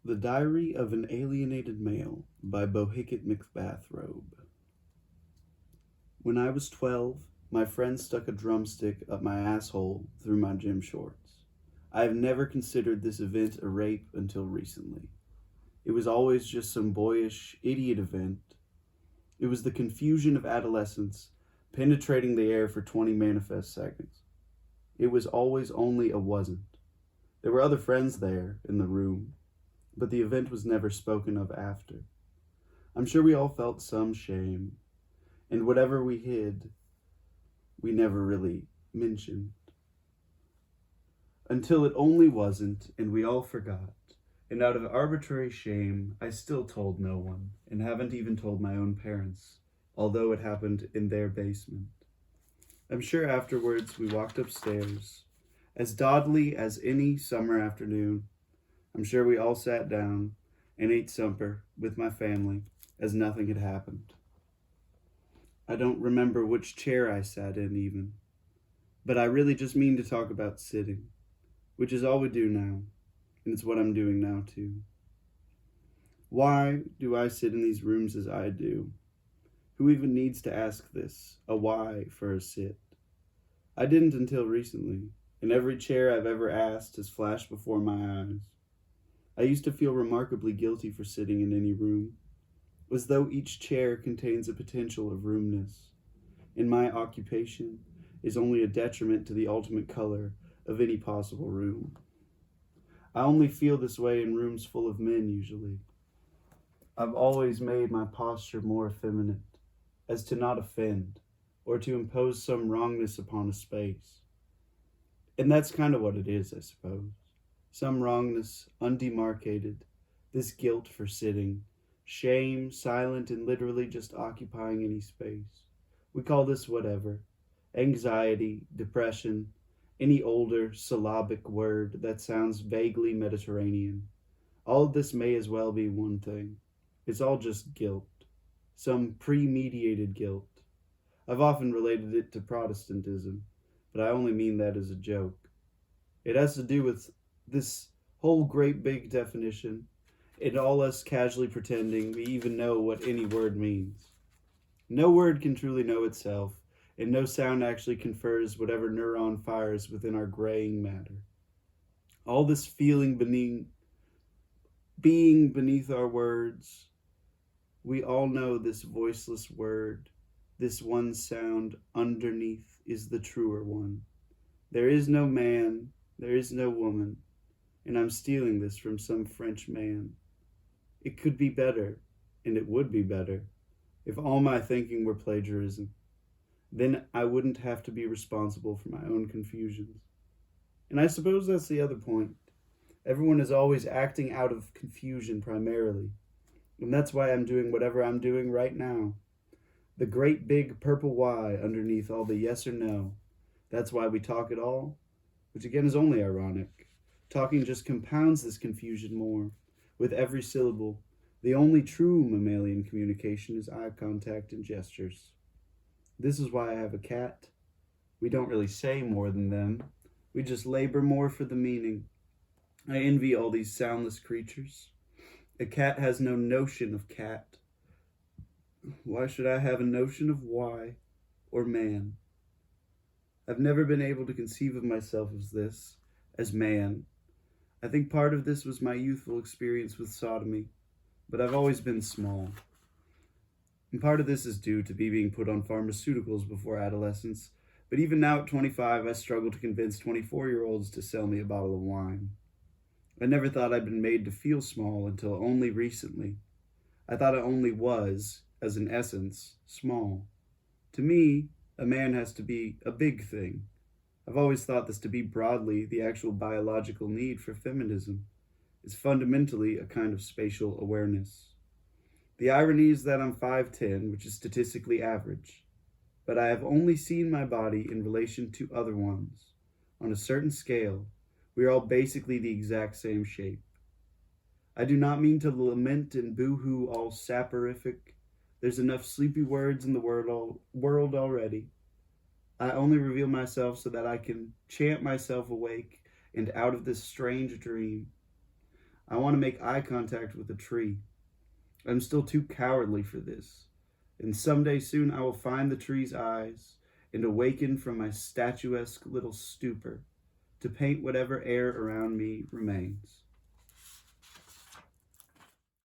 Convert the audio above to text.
The Diary of an Alienated Male by Bohicket McBathrobe. When I was 12, my friend stuck a drumstick up my asshole through my gym shorts. I have never considered this event a rape until recently. It was always just some boyish, idiot event. It was the confusion of adolescence penetrating the air for 20 manifest seconds. It was always only a wasn't. There were other friends there in the room, but the event was never spoken of after. I'm sure we all felt some shame, and whatever we hid, we never really mentioned. Until it only wasn't, and we all forgot. And out of arbitrary shame, I still told no one, and haven't even told my own parents, although it happened in their basement. I'm sure afterwards we walked upstairs, as dawdily as any summer afternoon. I'm sure we all sat down and ate supper with my family as nothing had happened. I don't remember which chair I sat in even, but I really just mean to talk about sitting, which is all we do now, and it's what I'm doing now too. Why do I sit in these rooms as I do? Who even needs to ask this, a why for a sit? I didn't until recently, and every chair I've ever asked has flashed before my eyes. I used to feel remarkably guilty for sitting in any room, as though each chair contains a potential of roomness, and my occupation is only a detriment to the ultimate color of any possible room. I only feel this way in rooms full of men usually. I've always made my posture more effeminate, as to not offend, or to impose some wrongness upon a space. And that's kind of what it is, I suppose. Some wrongness, undemarcated, this guilt for sitting, shame, silent and literally just occupying any space. We call this whatever, anxiety, depression, any older syllabic word that sounds vaguely Mediterranean. All of this may as well be one thing. It's all just guilt, some pre-mediated guilt. I've often related it to Protestantism, but I only mean that as a joke. It has to do with this whole great big definition, and all us casually pretending we even know what any word means. No word can truly know itself, and no sound actually confers whatever neuron fires within our graying matter. All this feeling being beneath our words, we all know this voiceless word, this one sound underneath is the truer one. There is no man, there is no woman, and I'm stealing this from some French man. It could be better, and it would be better, if all my thinking were plagiarism. Then I wouldn't have to be responsible for my own confusions. And I suppose that's the other point. Everyone is always acting out of confusion primarily, and that's why I'm doing whatever I'm doing right now. The great big purple Y underneath all the yes or no. That's why we talk at all, which again is only ironic. Talking just compounds this confusion more. With every syllable, the only true mammalian communication is eye contact and gestures. This is why I have a cat. We don't really say more than them. We just labor more for the meaning. I envy all these soundless creatures. A cat has no notion of cat. Why should I have a notion of why or man? I've never been able to conceive of myself as man. I think part of this was my youthful experience with sodomy, but I've always been small. And part of this is due to me being put on pharmaceuticals before adolescence, but even now at 25, I struggle to convince 24-year-olds to sell me a bottle of wine. I never thought I'd been made to feel small until only recently. I thought I only was, as in essence, small. To me, a man has to be a big thing. I've always thought this to be broadly the actual biological need for feminism. It's fundamentally a kind of spatial awareness. The irony is that I'm 5'10", which is statistically average, but I have only seen my body in relation to other ones. On a certain scale, we are all basically the exact same shape. I do not mean to lament and boo-hoo all saporific. There's enough sleepy words in the world already. I only reveal myself so that I can chant myself awake and out of this strange dream. I want to make eye contact with a tree. I'm still too cowardly for this. And someday soon I will find the tree's eyes and awaken from my statuesque little stupor to paint whatever air around me remains.